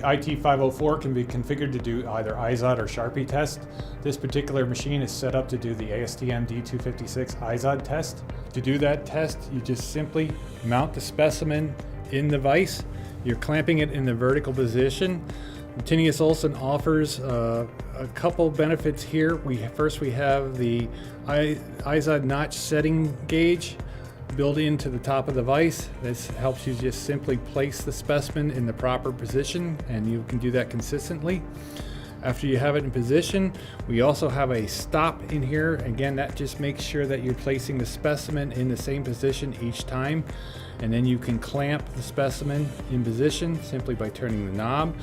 IT504 can be configured to do either IZOD or Charpy test. This particular machine is set up to do the ASTM D256 IZOD test. To do that test, you just simply mount the specimen in the vise. You're clamping it in the vertical position. Tinius Olsen offers a couple benefits here. First we have the IZOD notch setting gauge built into the top of the vise. This helps you just simply place the specimen in the proper position, and you can do that consistently. After you have it in position, we also have a stop in here. Again, that just makes sure that you're placing the specimen in the same position each time. And then you can clamp the specimen in position simply by turning the knob.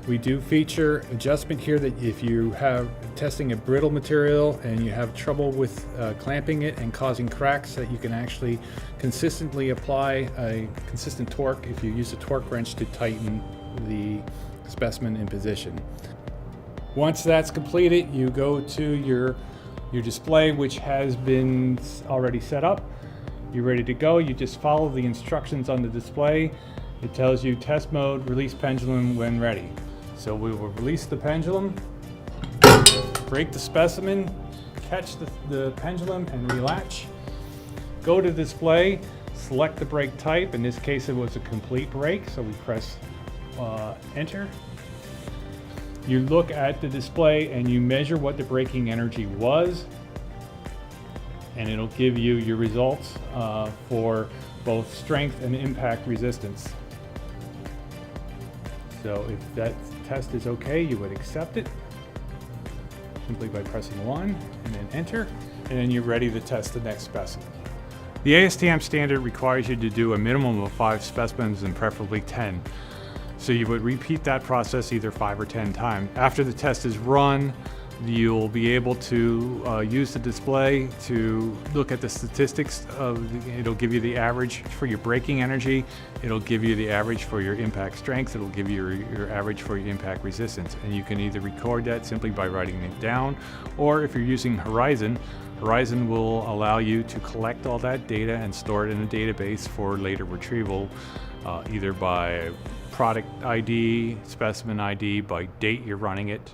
We do feature adjustment here that if you have testing a brittle material and you have trouble with clamping it and causing cracks, that you can actually consistently apply a consistent torque if you use a torque wrench to tighten the specimen in position. Once that's completed, you go to your display, which has been already set up. You're ready to go. You just follow the instructions on the display. It tells you test mode, release pendulum when ready. So we will release the pendulum, break the specimen, catch the pendulum and relatch. Go to display, select the brake type. In this case, it was a complete brake, so we press enter. You look at the display and you measure what the braking energy was, and it'll give you your results for both strength and impact resistance. So if that test is okay, you would accept it simply by pressing 1 and then enter, and then you're ready to test the next specimen. The ASTM standard requires you to do a minimum of 5 specimens and preferably 10. So you would repeat that process either 5 or 10 times. After the test is run, you'll be able to use the display to look at the statistics it'll give you the average for your braking energy, it'll give you the average for your impact strength, it'll give you your average for your impact resistance. And you can either record that simply by writing it down, or if you're using Horizon will allow you to collect all that data and store it in a database for later retrieval, either by product ID, specimen ID, by date you're running it.